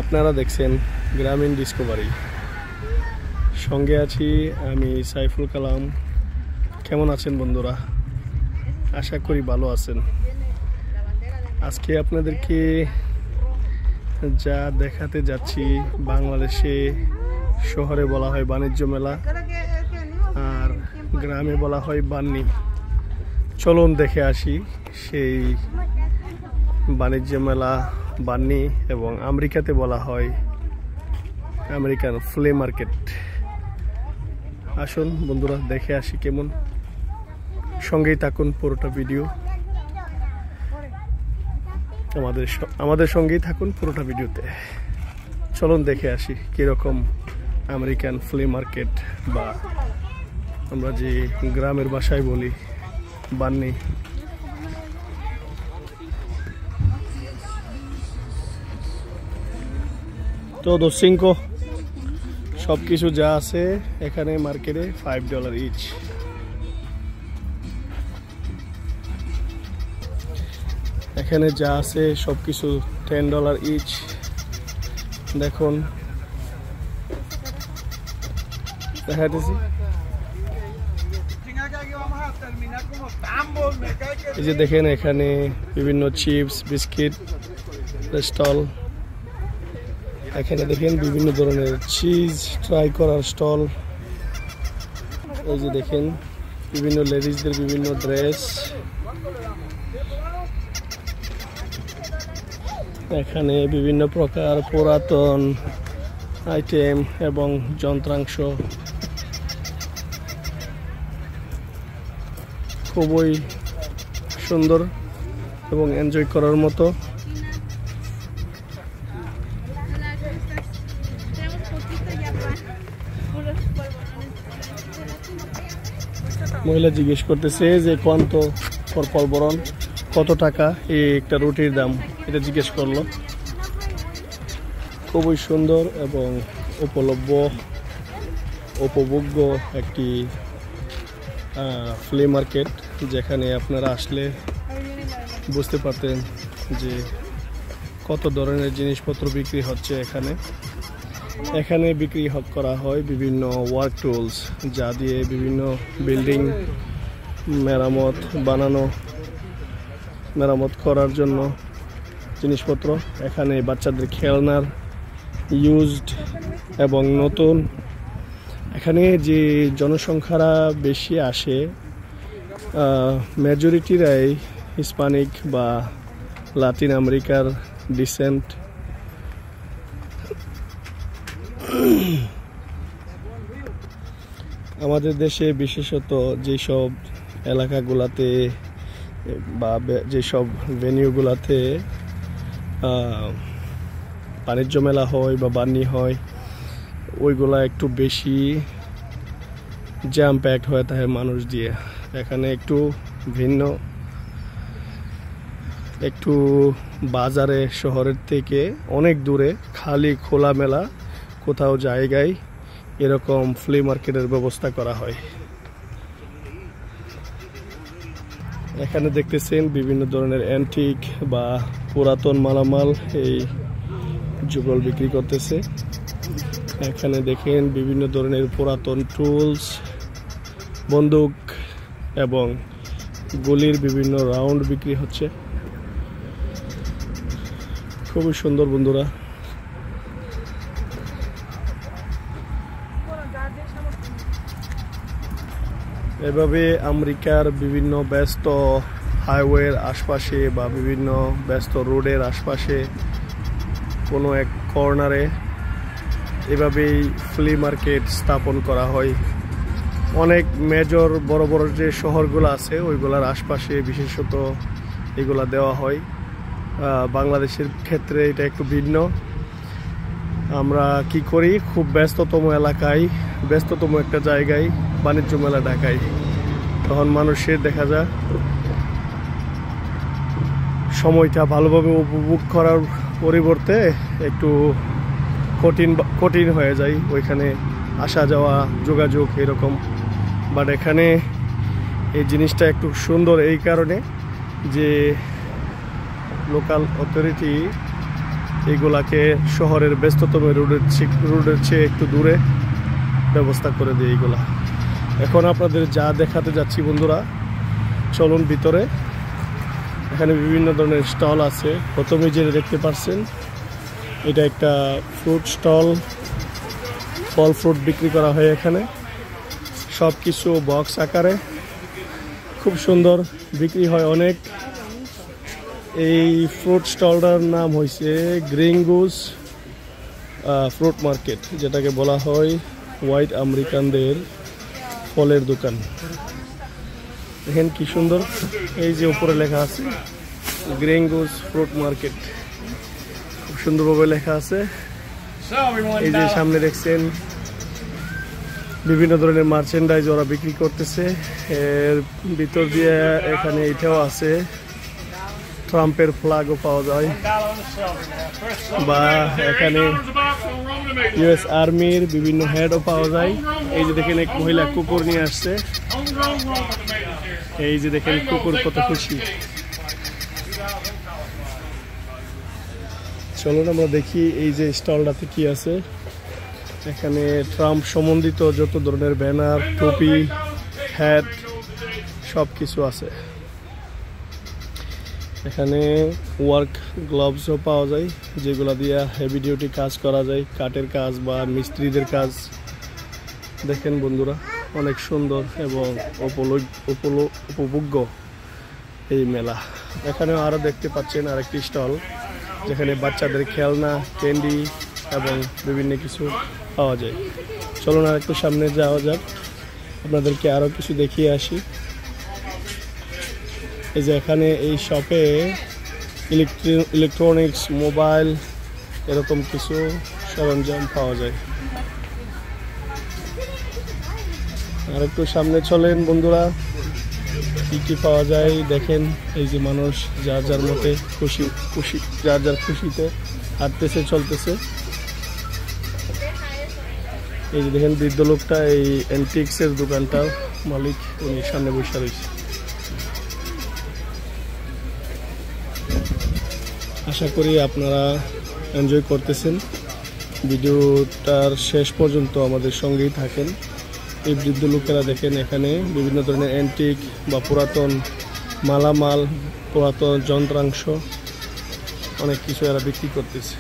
আপনারা দেখছেন গ্রামীণ ডিসকভারি। সঙ্গে আছি আমি সাইফুল কালাম। কেমন আছেন বন্ধুরা? আশা করি ভালো আছেন। আজকে আপনাদেরকে যা দেখাতে যাচ্ছি, বাংলাদেশে শহরে বলা হয় বাণিজ্য মেলা আর গ্রামে বলা হয় বান্নি। চলুন দেখে আসি সেই বাণিজ্য মেলা বান্নি, এবং আমেরিকাতে বলা হয় আমেরিকান ফ্লে মার্কেট। আসুন বন্ধুরা দেখে আসি কেমন। সঙ্গেই থাকুন পুরোটা ভিডিও, আমাদের সঙ্গেই থাকুন পুরোটা ভিডিওতে। চলুন দেখে আসি কিরকম আমেরিকান ফ্লে মার্কেট, বা আমরা যে গ্রামের ভাষায় বলি বান্নি। todo $5 সবকিছু যা আছে এখানে মার্কেটে $5 ইচ। এখানে যা আছে সবকিছু $10 ইচ। দেখুন দেখাতেছি, এই যে দেখেন এখানে বিভিন্ন চিপস বিস্কিট স্টল। এখানে দেখেন বিভিন্ন ধরনের চিজ ট্রাই করার স্টল। এই যে দেখেন বিভিন্ন লেডিসদের বিভিন্ন ড্রেস। এখানে বিভিন্ন প্রকার পুরাতন আইটেম এবং যন্ত্রাংশ, খুবই সুন্দর এবং এনজয় করার মতো। মহিলা জিজ্ঞেস করতেছে যে কত টাকা এই একটা রুটির দাম, এটা জিজ্ঞেস করলো। খুবই সুন্দর এবং উপভোগ্য একটি ফ্লি মার্কেট, যেখানে আপনারা আসলে বুঝতে পারতেন যে কত ধরনের জিনিসপত্র বিক্রি হচ্ছে। এখানে বিক্রি করা হয় বিভিন্ন ওয়ার্ক টুলস, যা দিয়ে বিভিন্ন বিল্ডিং মেরামত করার জন্য জিনিসপত্র। এখানে বাচ্চাদের খেলনার ইউজড এবং নতুন। এখানে যে জনসংখ্যারা বেশি আসে, মেজরিটিরাই হিস্পানিক বা লাতিন আমেরিকার ডিসেন্ট। আমাদের দেশে বিশেষত যেসব এলাকাগুলোতে বা যেসব ভেনিউগুলোতে বাণিজ্য মেলা হয় বা বান্নি হয়, ওইগুলা একটু বেশি জ্যাম প্যাকড হয়ে থাকে মানুষ দিয়ে। এখানে একটু ভিন্ন, একটু বাজারে শহরের থেকে অনেক দূরে, খালি খোলামেলা কোথাও জায়গায় এরকম ফ্লি মার্কেটের ব্যবস্থা করা হয়। এখানে দেখতেছেন বিভিন্ন ধরনের অ্যান্টিক বা পুরাতন মালামাল এই যুগল বিক্রি করতেছে। এখানে দেখেন বিভিন্ন ধরনের পুরাতন টুলস, বন্দুক এবং গুলির বিভিন্ন রাউন্ড বিক্রি হচ্ছে। খুবই সুন্দর বন্ধুরা। এভাবে আমেরিকার বিভিন্ন ব্যস্ত হাইওয়ের আশপাশে বা বিভিন্ন ব্যস্ত রোডের আশপাশে কোনো এক কর্নারে এভাবেই ফ্লি মার্কেট স্থাপন করা হয়। অনেক মেজর বড় বড় যে শহরগুলো আছে ওইগুলোর আশপাশে বিশেষত এগুলা দেওয়া হয়। বাংলাদেশের ক্ষেত্রে এটা একটু ভিন্ন। আমরা কি করি, খুব ব্যস্ততম এলাকায়, ব্যস্ততম একটা জায়গায় বাণিজ্য মেলা ডাকাই, তখন মানুষের দেখা যায় সময়টা ভালোভাবে উপভোগ করার পরিবর্তে একটু কঠিন হয়ে যায় ওইখানে আসা যাওয়া, যোগাযোগ এরকম। বাট এখানে এই জিনিসটা একটু সুন্দর এই কারণে যে লোকাল অথরিটি এইগুলাকে শহরের ব্যস্ততম রোডের চেয়ে একটু দূরে ব্যবস্থা করে দিই এইগুলা। এখন আপনাদের যা দেখাতে যাচ্ছি বন্ধুরা, চলুন ভিতরে। এখানে বিভিন্ন ধরনের স্টল আছে। প্রথমে যে দেখতে পাচ্ছেন এটা একটা ফ্রুট স্টল, ফল ফ্রুট বিক্রি করা হয় এখানে। সব কিছু বক্স আকারে খুব সুন্দর বিক্রি হয় অনেক। এই ফ্রুট স্টলটার নাম হয়েছে গ্রিন গুজ ফ্রুট মার্কেট, যেটাকে বলা হয় হোয়াইট আমেরিকানদের ফলের দোকান। দেখেন কি সুন্দর, এই যে উপরে লেখা আছে গ্রিন গুজ ফ্রুট মার্কেট, খুব সুন্দরভাবে লেখা আছে। এই যে সামনে দেখছেন বিভিন্ন ধরনের মার্চেন্ডাইজ ওরা বিক্রি করতেছে। এর ভিতর দিয়ে এখানে এটাও আছে, ট্রাম্পের ফ্ল্যাগও পাওয়া যায়, বা এখানে ইউএস আর্মির বিভিন্ন হেডও পাওয়া যায়। এই যে দেখেন এক মহিলা কুকুর নিয়ে আসছে, এই যে দেখেন কুকুর কত খুশি। চলুন আমরা দেখি এই যে স্টলটাতে কি আছে। এখানে ট্রাম্প সম্বন্ধিত যত ধরনের ব্যানার, টুপি, হ্যাট সব কিছু আছে। এখানে ওয়ার্ক গ্লাভসও পাওয়া যায়, যেগুলো দিয়ে হেভি ডিউটি কাজ করা যায়, কাঠের কাজ বা মিস্ত্রিদের কাজ। দেখেন বন্ধুরা, অনেক সুন্দর এবং উপভোগ্য এই মেলা। এখানেও আরও দেখতে পাচ্ছেন আরেকটি স্টল, যেখানে বাচ্চাদের খেলনা, ক্যান্ডি এবং বিভিন্ন কিছু পাওয়া যায়। চলুন আর একটু সামনে যাওয়া যাক, আপনাদেরকে আরও কিছু দেখিয়ে আসি। এই যে এখানে এই শপে ইলেকট্রনিক্স, মোবাইল এরকম কিছু সরঞ্জাম পাওয়া যায়। আর একটু সামনে চলেন বন্ধুরা, কি কি পাওয়া যায় দেখেন। এই যে মানুষ যার যার মতে খুশি যার যার খুশিতে হাঁটতেছে, চলতেছে। এই যে দেখেন বৃদ্ধ লোকটা, এই অ্যান্টিক্সের দোকানটার মালিক, উনি সামনে বসে রয়েছে। আশা করি আপনারা এনজয় করতেছেন। ভিডিওটার শেষ পর্যন্ত আমাদের সঙ্গেই থাকেন। এই বৃদ্ধ লোকেরা দেখেন এখানে বিভিন্ন ধরনের অ্যান্টিক বা পুরাতন মালামাল, পুরাতন যন্ত্রাংশ অনেক কিছু এরা বিক্রি করতেছে।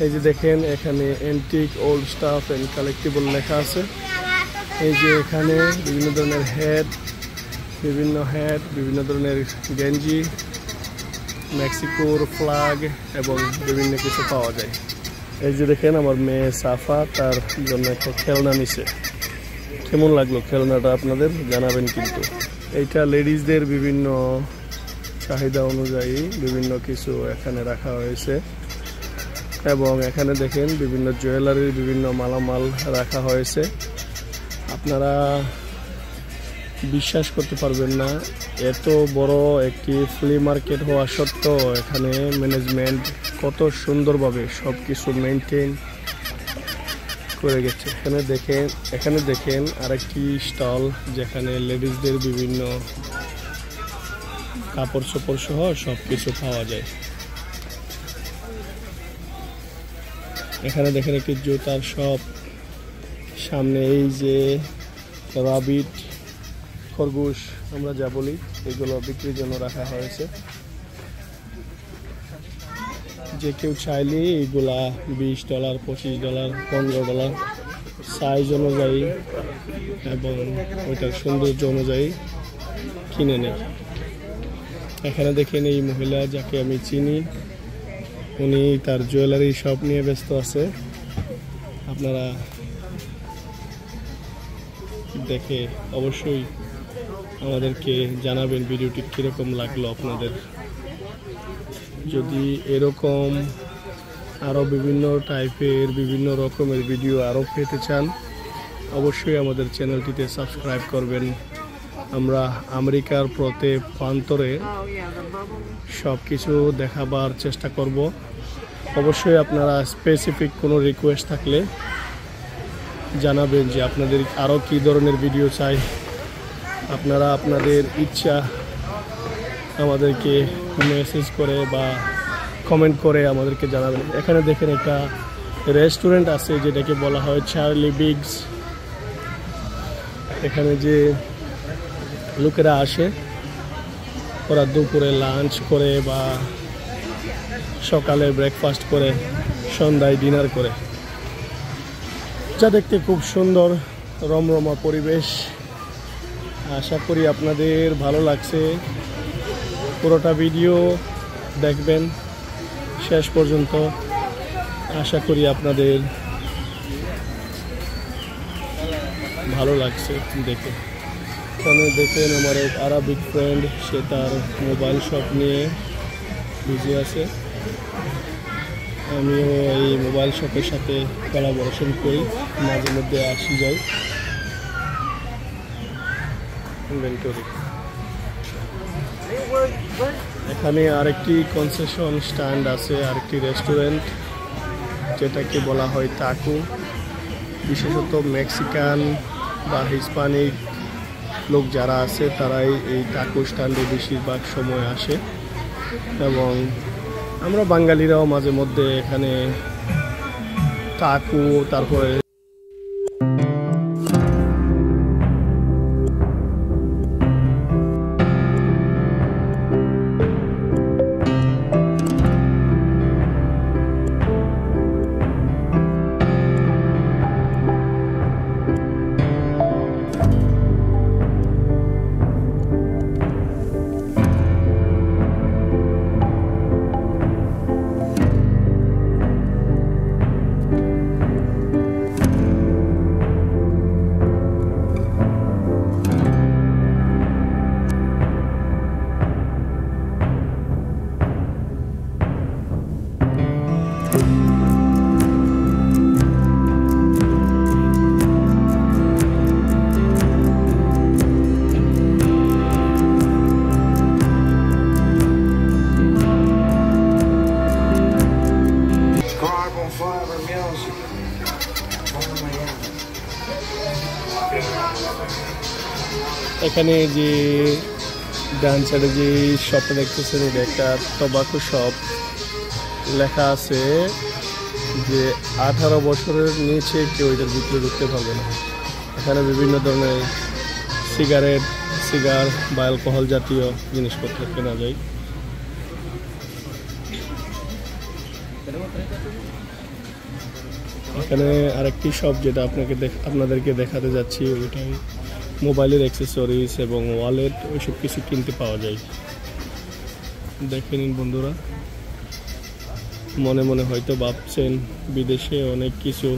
এই যে দেখেন এখানে antique, old stuff and collectible লেখা আছে। এই যে এখানে বিভিন্ন ধরনের হ্যাট, বিভিন্ন ধরনের গেঞ্জি, মেক্সিকোর ফ্ল্যাগ এবং বিভিন্ন কিছু পাওয়া যায়। এই যে দেখেন আমার মেয়ে সাফা তার জন্য একটা খেলনা নিছে। কেমন লাগলো খেলনাটা আপনাদের জানাবেন কিন্তু। এইটা লেডিসদের বিভিন্ন চাহিদা অনুযায়ী বিভিন্ন কিছু এখানে রাখা হয়েছে, এবং এখানে দেখেন বিভিন্ন জুয়েলারির বিভিন্ন মালামাল রাখা হয়েছে। আপনারা বিশ্বাস করতে পারবেন না, এত বড় একটি ফ্লি মার্কেট হওয়া সত্ত্বেও এখানে ম্যানেজমেন্ট কত সুন্দরভাবে সব কিছু মেনটেন করে গেছে। এখানে দেখেন আরেকটি স্টল, যেখানে লেডিসদের বিভিন্ন কাপড় চোপড় সহ সব কিছু পাওয়া যায়। এখানে দেখেন একটি জুতার শপ, সামনে এই যে রাবিট, খরগোশ আমরা যা বলি, এগুলো বিক্রির জন্য রাখা হয়েছে। যে কেউ চাইলে এগুলা $20, $25, $15 সাইজ অনুযায়ী এবং ওইটার সৌন্দর্য অনুযায়ী কিনে নেয়। এখানে দেখেন এই মহিলা যাকে আমি চিনি, উনি তার জুয়েলারি শপ নিয়ে ব্যস্ত আছে। আপনারা দেখে অবশ্যই আমাদেরকে জানাবেন ভিডিওটি কীরকম লাগলো আপনাদের। যদি এরকম আরও বিভিন্ন টাইপের বিভিন্ন রকমের ভিডিও আরও পেতে চান, অবশ্যই আমাদের চ্যানেলটিতে সাবস্ক্রাইব করবেন। আমরা আমেরিকার প্রান্তরে সব কিছু দেখাবার চেষ্টা করব। অবশ্যই আপনারা স্পেসিফিক কোনো রিকোয়েস্ট থাকলে জানাবেন যে আপনাদের আরও কী ধরনের ভিডিও চাই। আপনারা আপনাদের ইচ্ছা আমাদেরকে মেসেজ করে বা কমেন্ট করে আমাদেরকে জানাবেন। এখানে দেখেন একটা রেস্টুরেন্ট আছে যেটাকে বলা হয় চার্লি বিগস। এখানে যে লোকেরা আসে ওরা দুপুরে লাঞ্চ করে বা সকালে ব্রেকফাস্ট করে সন্ধ্যায় ডিনার করে, যা দেখতে খুব সুন্দর রমরমা পরিবেশ। আশা করি আপনাদের ভালো লাগছে। পুরোটা ভিডিও দেখবেন শেষ পর্যন্ত, আশা করি আপনাদের ভালো লাগছে দেখে। এখানে দেখেন আমার এক আরবিক ফ্রেন্ড, সে তার মোবাইল শপ নিয়ে বিজি আছে। আমিও এই মোবাইল শপের সাথে কোলাবোরেশন করি, মাঝে মধ্যে আসি যাই ইনভেন্টরি। এখানে আরেকটি কনসেশন স্ট্যান্ড আছে, আরেকটি রেস্টুরেন্ট যেটাকে বলা হয় টাকু। বিশেষত মেক্সিকান বা হিস্পানিক লোক যারা আছে তারাই এই টাকু স্ট্যান্ডে বেশিরভাগ সময় আসে, এবং আমরা বাঙালিরাও মাঝে মধ্যে এখানে টাকু, তারপরে এখানে যে ডান সাইডে যে শপটা দেখতেছেন এটা একটা টোবাকো শপ। লেখা আছে যে 18 বছরের নিচে কেউ এটার ভিতরে ঢুকতে পারবে না। এখানে বিভিন্ন ধরনের সিগারেট, সিগার বা অ্যালকোহল জাতীয় জিনিসপত্র কেনা যায়। এখানে আরেকটি শপ যেটা আপনাদেরকে দেখাতে যাচ্ছি, ওইটাই মোবাইলের অ্যাক্সেসরিজ এবং ওয়ালেট ওইসব কিছু কিনতে পাওয়া যায়। দেখে নিন বন্ধুরা, মনে মনে হয়তো ভাবছেন বিদেশে অনেক কিছু,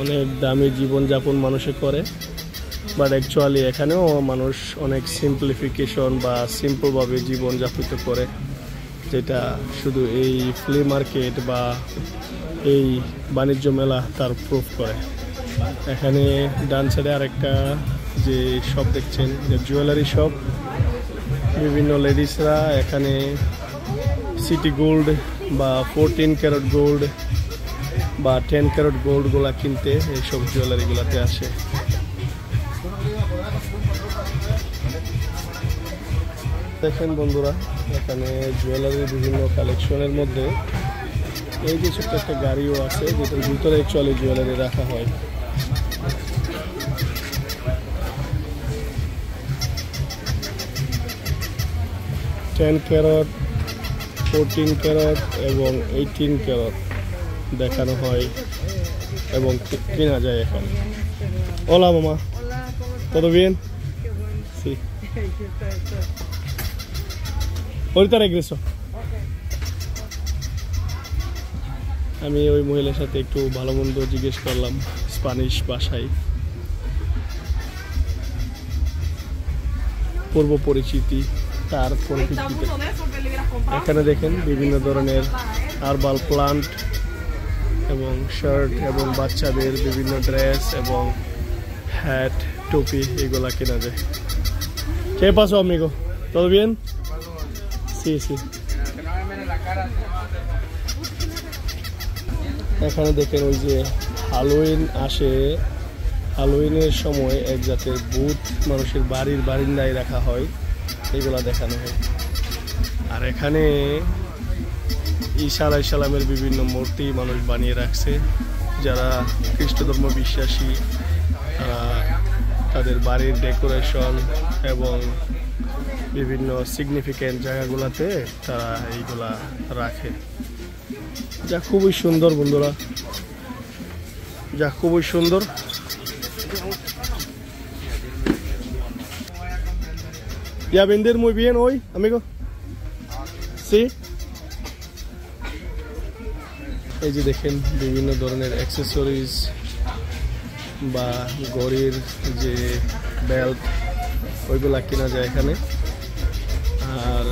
অনেক দামি জীবনযাপন মানুষে করে, বাট অ্যাকচুয়ালি এখানেও মানুষ অনেক সিম্পলিফিকেশন বা সিম্পলভাবে জীবনযাপিত করে, যেটা শুধু এই ফ্লি মার্কেট বা এই বাণিজ্য মেলা তার প্রুফ করে। এখানে ডান সাইডে আরেকটা যে শপ দেখছেন, যে জুয়েলারি শপ। বিভিন্ন লেডিসরা এখানে সিটি গোল্ড বা 14 ক্যারেট গোল্ড বা 10 ক্যারেট গোল্ডগুলা কিনতে এইসব জুয়েলারিগুলাতে আসে। দেখেন বন্ধুরা, এখানে জুয়েলারির বিভিন্ন কালেকশনের মধ্যে এই যে ছোট্ট একটা গাড়িও আছে, যেটার ভিতরে অ্যাকচুয়ালি জুয়েলারি রাখা হয়। টেন ক্যারেট, 14 ক্যারেট এবং 18 ক্যারেট দেখানো হয় এবং কেনা যায় এখানে। Hola mamá. ¿Todo bien? Sí. Ahorita regreso. আমি ওই মহিলার সাথে একটু ভালো মন্দ জিজ্ঞেস করলাম স্প্যানিশ ভাষায়। পূর্ব পরিচিতি তার পরিপ্রেক্ষিতে এখানে দেখেন বিভিন্ন ধরনের হার্বাল প্লান্ট এবং শার্ট এবং বাচ্চাদের বিভিন্ন ড্রেস এবং হ্যাট, টুপি এগুলা কেনা যায়। ¿Qué pasó, amigo? ¿Todo bien? Sí, sí. এখানে দেখেন ওই যে হ্যালোউইন আসে, হ্যালোউইনের সময় এক জাতের ভূত মানুষের বাড়ির বারিন্দায় রাখা হয় এগুলা দেখানো হয়। আর এখানে ঈসা আলাইহিস সালামের বিভিন্ন মূর্তি মানুষ বানিয়ে রাখছে। যারা খ্রিস্ট ধর্ম বিশ্বাসী তারা তাদের বাড়ির ডেকোরেশন এবং বিভিন্ন সিগনিফিক্যান্ট জায়গাগুলোতে তারা এইগুলা রাখে, যা খুবই সুন্দর বন্ধুরা, যা খুবই সুন্দর। Ya vender muy bien hoy, amigo. Sí. এই যে দেখেন বিভিন্ন ধরনের অ্যাকসেসরিজ বা ঘড়ির যে বেল্ট ওইগুলা কেনা যায় এখানে। আর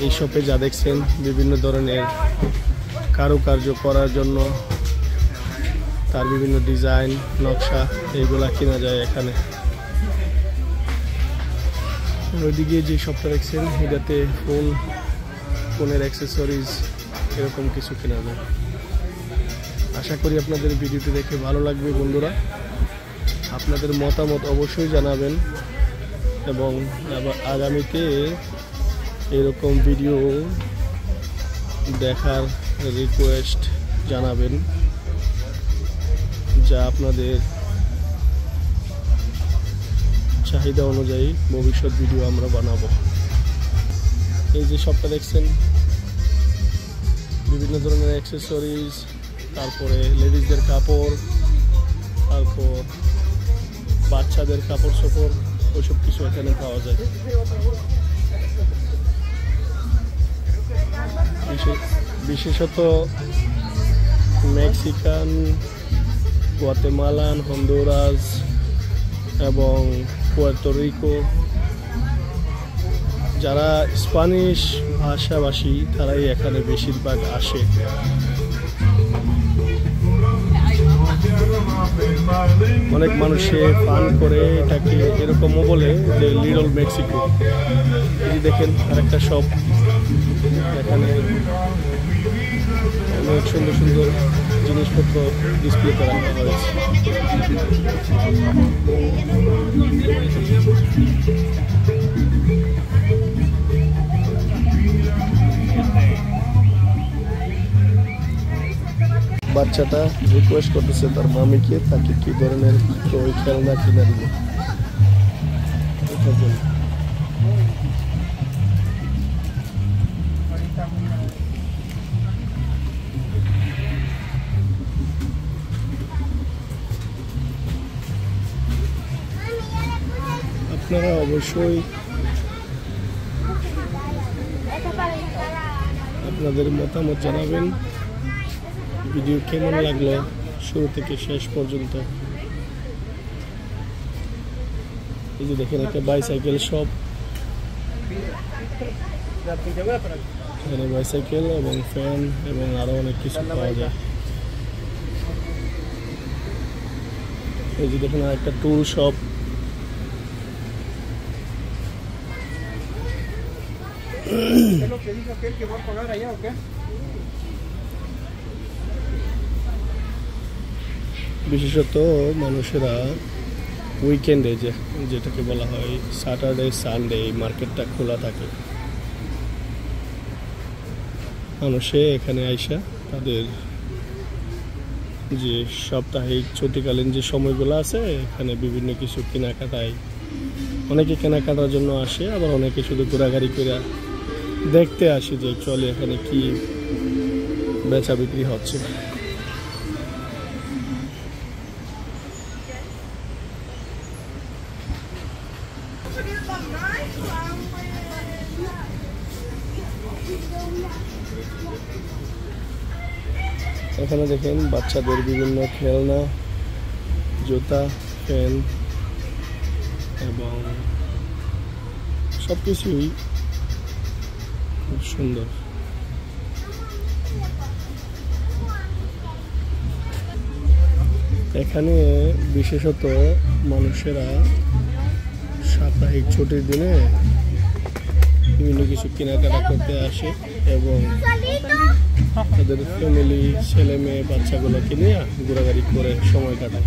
এই শপে যা দেখছেন বিভিন্ন ধরনের কারুকার্য করার জন্য তার বিভিন্ন ডিজাইন নকশা এইগুলা কেনা যায় এখানে। ওইদিকে যে শপটা দেখছেন এটাতে ফোনের অ্যাকসেসরিজ এরকম কিছু কেনা যায়। আশা করি আপনাদের ভিডিওটি দেখে ভালো লাগবে বন্ধুরা। আপনাদের মতামত অবশ্যই জানাবেন এবং আগামীতে এরকম ভিডিও দেখার রিকোয়েস্ট জানাবেন, যা আপনাদের চাহিদা অনুযায়ী ভবিষ্যৎ ভিডিও আমরা বানাবো। এই যে শপটা দেখছেন বিভিন্ন ধরনের অ্যাকসেসরিজ, তারপরে লেডিসদের কাপড়, তারপর বাচ্চাদের কাপড় চোপড়, ওইসব কিছু এখানে পাওয়া যায়। বিশেষত মেক্সিকান, গুয়াতেমালান, হন্ডুরাস এবং পুয়ের্তো রিকো যারা স্প্যানিশ ভাষাভাষী তারাই এখানে বেশিরভাগ আসে। অনেক মানুষে পান করে এটাকে এরকমও বলে যে লিটল মেক্সিকো। এই দেখেন আরেকটা শপ, এখানে অনেক সুন্দর সুন্দর জিনিসপত্র ডিসপ্লেতে রাখা হয়েছে। বাচ্চাটা রিকোয়েস্ট করতেছে তার মামিকে তাকে কি ধরনের ওই খেলনা কিনে দিবে। আপনারা অবশ্যই আপনাদের মতামত জানাবেন, ভিডিও কেমন লাগলো শুরু থেকে শেষ পর্যন্ত। এই যে দেখেন একটা বাইসাইকেল শপ, এখানে বাইসাইকেল এবং ফ্যান এবং আরো অনেক কিছু পাওয়া যায়। এই যে দেখেন একটা টুল শপ, বিশেষত মানুষেরা উইকেন্ডে যেটাকে বলা হয় স্যাটারডে সানডে এই মার্কেটটা খোলা থাকে। মানুষে এখানে আইসা তাদের যে সাপ্তাহিক ছুটিকালীন যে সময়গুলো আছে এখানে বিভিন্ন কিছু কেনাকাটায় অনেকে কেনাকাটার জন্য আসে, আবার অনেকে শুধু ঘোরাঘুরি করে দেখতে আসে যে চলে এখানে কি বেচা বিক্রি হচ্ছে। এখানে দেখেন বাচ্চাদের বিভিন্ন খেলনা, জুতা, পেন এবং সবকিছুই খুব সুন্দর। এখানে বিশেষত মানুষেরা সাপ্তাহিক ছুটির দিনে বিভিন্ন কিছু কেনাকাটা করতে আসে এবং তাদের ফ্যামিলি ছেলে মেয়ে বাচ্চাগুলোকে নিয়ে ঘোরাঘুরি করে সময় কাটায়।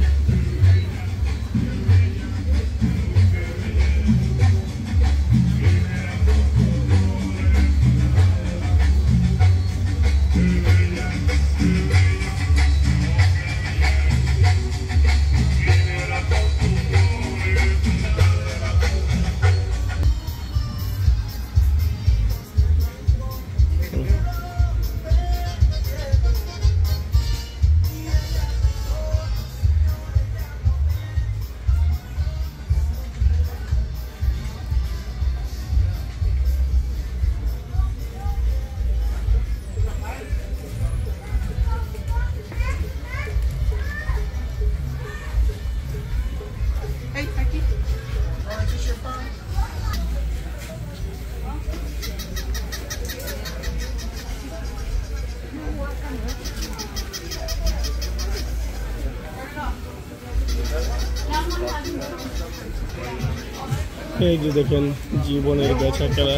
এই যে দেখেন জীবনের বেচা কেনা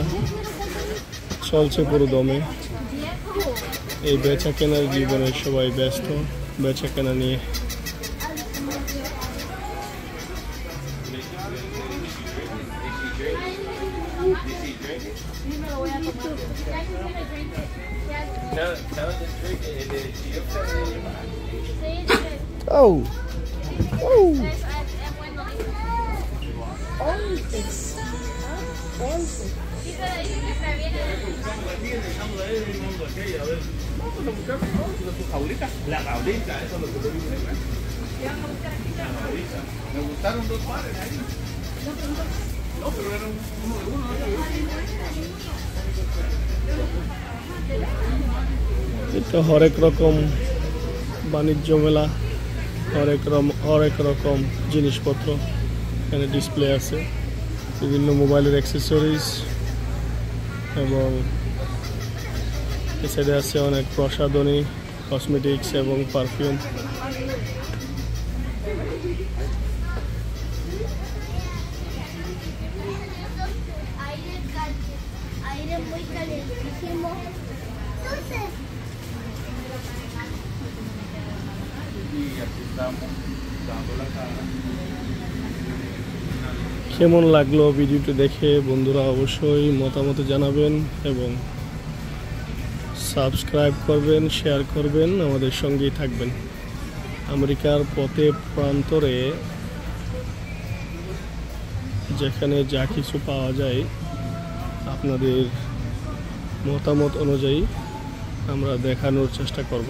চলছে পুরো দমে। এই বেচা কেনার জীবনে সবাই ব্যস্ত বেচা কেনা নিয়ে। Oh. Oh. এটা হরেক রকম বাণিজ্য মেলা, হরেক রকম জিনিসপত্র এখানে ডিসপ্লে আছে, বিভিন্ন মোবাইলের অ্যাক্সেসরিজ, এবং এই সাইডে আছে অনেক প্রসাধনী, কসমেটিক্স এবং পারফিউম। কেমন লাগলো ভিডিওটি দেখে বন্ধুরা অবশ্যই মতামত জানাবেন এবং সাবস্ক্রাইব করবেন, শেয়ার করবেন, আমাদের সঙ্গেই থাকবেন। আমেরিকার পথে প্রান্তরে যেখানে যা কিছু পাওয়া যায় আপনাদের মতামত অনুযায়ী আমরা দেখানোর চেষ্টা করব।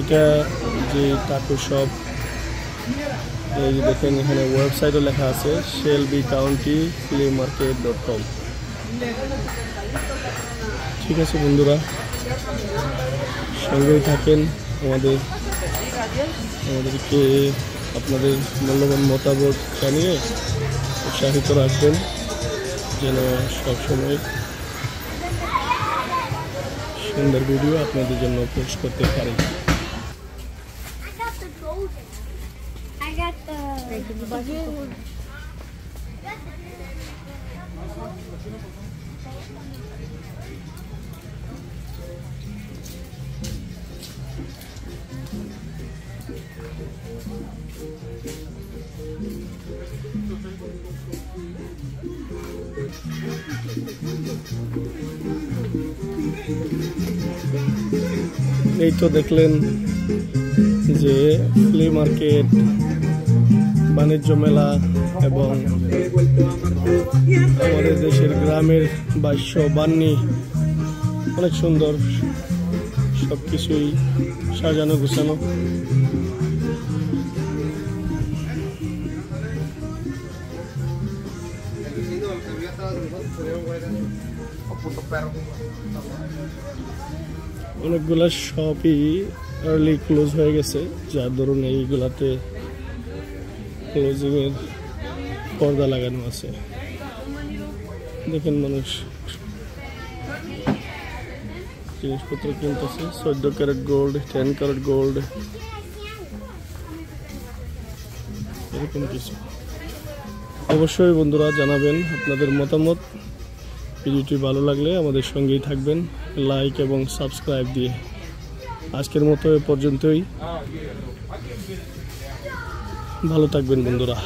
এটা যে টাকু শপ, এই যে দেখেন এখানে ওয়েবসাইটও লেখা আছে shelbycountyflea-market.com। ঠিক আছে বন্ধুরা, সঙ্গেই থাকেন, আমাদেরকে আপনাদের মূল্যবান মতামত জানিয়ে উৎসাহিত রাখবেন যেন সবসময় সুন্দর ভিডিও আপনাদের জন্য পোস্ট করতে পারি। এই তো দেখলেন যে ফ্লি মার্কেট, বাণিজ্য মেলা এবং আমাদের দেশের গ্রামের বাস্য বান্নি অনেক সুন্দর, সবকিছুই সাজানো গুছানো। অনেকগুলা শপই আর্লি ক্লোজ হয়ে গেছে, যার দরুন এইগুলাতে ক্লোজিং এর পর্দা লাগানো আছে। দেখেন মানুষ জিনিসপত্র কিনতেছে, 14 ক্যারেট গোল্ড, 10 ক্যারেট গোল্ড, এরকম কিছু। অবশ্যই বন্ধুরা জানাবেন আপনাদের মতামত। ভিডিওটি ভালো লাগলে আমাদের সঙ্গেই থাকবেন লাইক এবং সাবস্ক্রাইব দিয়ে। আজকের মতো এ পর্যন্তই, ভালো থাকবেন বন্ধুরা।